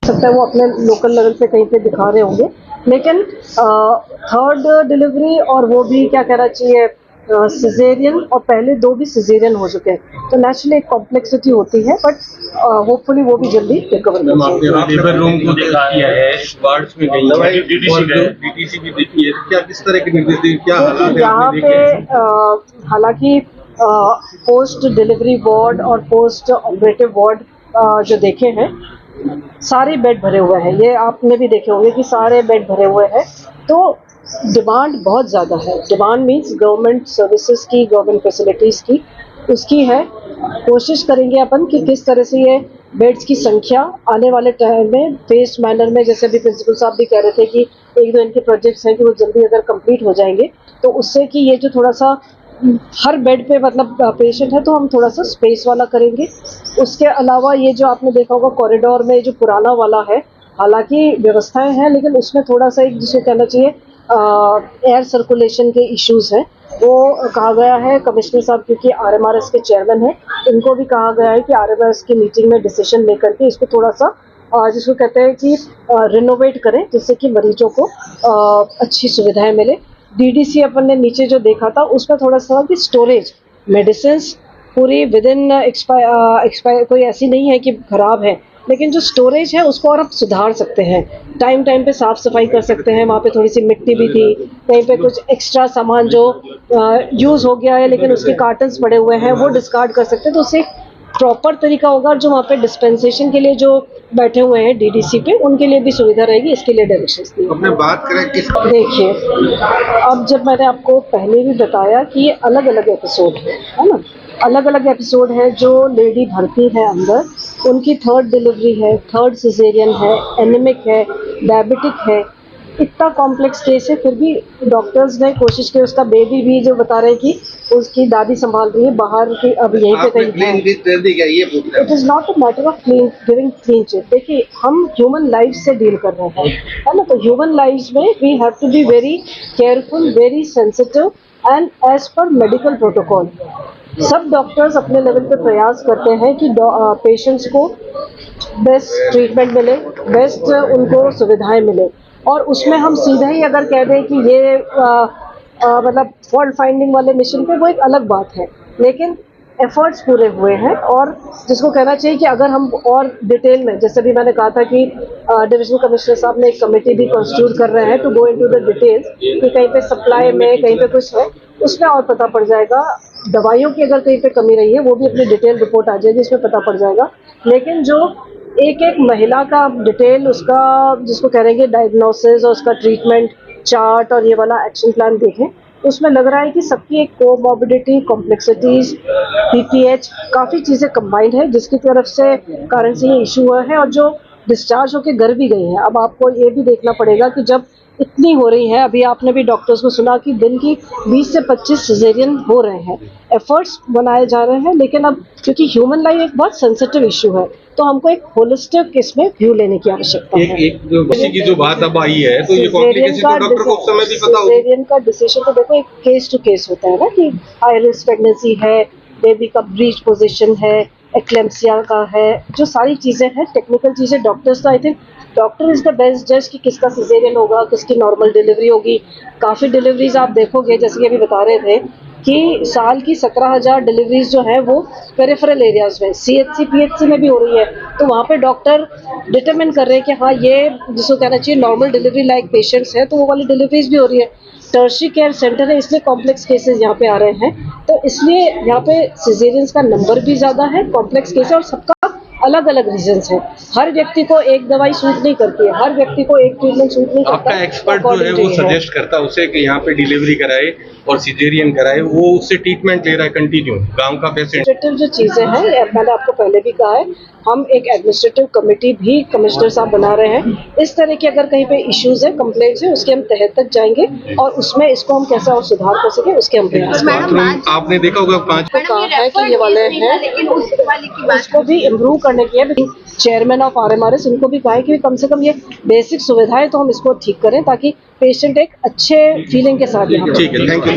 सकता है वो अपने लोकल लेवल पे कहीं पे दिखा रहे होंगे, लेकिन थर्ड डिलीवरी और वो भी क्या कहना चाहिए सिजेरियन, और पहले 2 भी सिजेरियन हो चुके हैं, तो नेचुरली एक कॉम्प्लेक्सिटी होती है, बट होपफुली वो भी जल्दी रिकवर हो जाएगी। लेबर रूम को देखा किया है, वार्ड्स में गई है, डीटीसी भी देखी है, क्या किस तरह के निर्देश दिए, क्या हालात यहाँ पे हालांकि पोस्ट डिलीवरी वार्ड और पोस्ट ऑपरेटिव वार्ड जो देखे हैं, सारे बेड भरे हुए हैं। ये आपने भी देखे होंगे कि सारे बेड भरे हुए हैं, तो डिमांड बहुत ज़्यादा है। डिमांड मीन्स गवर्नमेंट सर्विसेज की, गवर्नमेंट फैसिलिटीज़ की, उसकी है। कोशिश करेंगे अपन कि किस तरह से ये बेड्स की संख्या आने वाले टाइम में फेस्ड मैनर में, जैसे अभी प्रिंसिपल साहब भी कह रहे थे कि 1-2 इनके प्रोजेक्ट्स हैं कि वो जल्दी अगर कंप्लीट हो जाएंगे, तो उससे कि ये जो थोड़ा सा हर बेड पे मतलब पेशेंट है, तो हम थोड़ा सा स्पेस वाला करेंगे। उसके अलावा ये जो आपने देखा होगा कॉरिडोर में जो पुराना वाला है, हालांकि व्यवस्थाएं हैं, लेकिन उसमें थोड़ा सा एक जिसको कहना चाहिए एयर सर्कुलेशन के इश्यूज़ हैं। वो कहा गया है कमिश्नर साहब, क्योंकि आरएमआरएस के चेयरमैन हैं, इनको भी कहा गया है कि आरएमआरएस की मीटिंग में डिसीजन लेकर के इसको थोड़ा सा जिसको कहते हैं कि रिनोवेट करें, जिससे कि मरीजों को अच्छी सुविधाएं मिले। डीडीसी अपन ने नीचे जो देखा था उसमें थोड़ा सा कि स्टोरेज मेडिसिन पूरी विद इन एक्सपायर कोई ऐसी नहीं है कि खराब है, लेकिन जो स्टोरेज है उसको और आप सुधार सकते हैं। टाइम पे साफ सफाई कर सकते हैं। वहाँ पे थोड़ी सी मिट्टी भी थी, कहीं पे कुछ एक्स्ट्रा सामान जो यूज़ हो गया है लेकिन उसके कार्टन्स पड़े हुए हैं वो डिस्कार्ड कर सकते हैं, तो उससे प्रॉपर तरीका होगा। और जो वहाँ पे डिस्पेंसेशन के लिए जो बैठे हुए हैं डीडीसी पे, उनके लिए भी सुविधा रहेगी, इसके लिए डायरेक्शंस दी। अपने बात करें किस, देखिए अब जब मैंने आपको पहले भी बताया कि ये अलग अलग एपिसोड है ना, अलग अलग एपिसोड है। जो लेडी भर्ती है अंदर, उनकी थर्ड डिलीवरी है, थर्ड सिजेरियन है, एनीमिक है, डायबिटिक है, इतना कॉम्प्लेक्स केस है, फिर भी डॉक्टर्स ने कोशिश की। उसका बेबी भी जो बता रहे हैं कि उसकी दादी संभाल रही है बाहर की, अब यहीं पे कहीं है। It is not a matter of giving clean chit. देखिए हम ह्यूमन लाइफ से डील कर रहे हैं, है ना, तो ह्यूमन लाइफ में we have to be very careful, very sensitive and as per medical protocol. सब डॉक्टर्स अपने लेवल पे प्रयास करते हैं कि पेशेंट्स को बेस्ट ट्रीटमेंट मिले, बेस्ट उनको सुविधाएं मिले, और उसमें हम सीधा ही अगर कह दें कि ये मतलब फॉल्ट फाइंडिंग वाले मिशन पे, वो एक अलग बात है, लेकिन एफर्ट्स पूरे हुए हैं। और जिसको कहना चाहिए कि अगर हम और डिटेल में, जैसे भी मैंने कहा था कि डिविजनल कमिश्नर साहब ने एक कमेटी भी कॉन्स्टिट्यूट कर रहे हैं to go into the details, कि कहीं पे सप्लाई में कहीं पे कुछ है, उसमें और पता पड़ जाएगा। दवाइयों की अगर कहीं पे कमी रही है वो भी अपनी डिटेल रिपोर्ट आ जाएगी, उसमें पता पड़ जाएगा। लेकिन जो एक एक महिला का डिटेल, उसका जिसको कह रहे हैं डायग्नोसिस और उसका ट्रीटमेंट चार्ट और ये वाला एक्शन प्लान देखें, तो उसमें लग रहा है कि सबकी एक कोमॉर्बिडिटी, कॉम्प्लेक्सिटीज, पीपीएच, काफ़ी चीज़ें कंबाइंड है, जिसकी तरफ से कारण से ये इशू हुआ है। और जो डिस्चार्ज होकर घर भी गई हैं, अब आपको ये भी देखना पड़ेगा कि जब इतनी हो रही है, अभी आपने भी डॉक्टर्स को सुना कि दिन की 20 से 25 सिजेरियन हो रहे हैं, एफर्ट्स बनाए जा रहे हैं, लेकिन अब क्योंकि ह्यूमन लाइफ एक बहुत सेंसिटिव इशू है, तो हमको एक होलिस्टिक इसमें व्यू लेने की आवश्यकता है। एक बच्ची की जो बात अब आई है, तो ये कॉम्प्लिकेशन तो डॉक्टर को उस समय भी पता होगा। सिजेरियन का डिसीजन तो देखो एक केस टू केस होता है ना, कि हाई रिस्क प्रेगनेंसी है, बेबी का ब्रीच पोजीशन है, एक्लेम्सिया का है, जो सारी चीज़ें हैं टेक्निकल चीज़ें, डॉक्टर्स तो I think doctor is the best जज कि किसका सिजेरियन होगा, किसकी नॉर्मल डिलीवरी होगी। काफ़ी डिलीवरीज आप देखोगे, जैसे कि अभी बता रहे थे कि साल की 17,000 डिलीवरीज जो है वो पेरिफेरल एरियाज में, सीएचसी पीएचसी में भी हो रही है, तो वहाँ पे डॉक्टर डिटरमिन कर रहे हैं कि हाँ ये जिसको कहना चाहिए नॉर्मल डिलीवरी लाइक पेशेंट्स हैं, तो वो वाली डिलीवरीज भी हो रही है। टर्शियरी केयर सेंटर है, इसलिए कॉम्प्लेक्स केसेस यहाँ पे आ रहे हैं, तो इसलिए यहाँ पे सिजेरियंस का नंबर भी ज़्यादा है, कॉम्प्लेक्स केस है, और सबका अलग अलग रीजंस है। हर व्यक्ति को एक दवाई सूट नहीं करती है, हर व्यक्ति को एक ट्रीटमेंट सूट नहीं करता। आपका एक्सपर्ट जो है वो सजेस्ट करता है उसे कि यहाँ पे डिलीवरी कराए और सिजेरियन कराए, वो उससे ट्रीटमेंट ले रहा है कंटिन्यू, गांव का पेशेंट। एडमिनिस्ट्रेटिव जो चीज़ें हैं, मैंने आपको पहले भी कहा है, हम एक एडमिनिस्ट्रेटिव कमेटी भी कमिश्नर साहब बना रहे हैं। इस तरह के अगर कहीं पे इश्यूज है, कंप्लेंट्स है, उसके हम तह तक जाएंगे और उसमें इसको हम कैसे और सुधार कर सके उसके हम प्रयास करेंगे। आपने देखा होगा 5 कहा है कि ये वाले हैं, उसको भी इम्प्रूव करने की है। चेयरमैन ऑफ आरएमआरएस, इनको भी कहा है कि कम से कम ये बेसिक सुविधाएं तो हम इसको ठीक करें, ताकि पेशेंट एक अच्छे फीलिंग के साथ यहाँ। ठीक है, थैंक यू।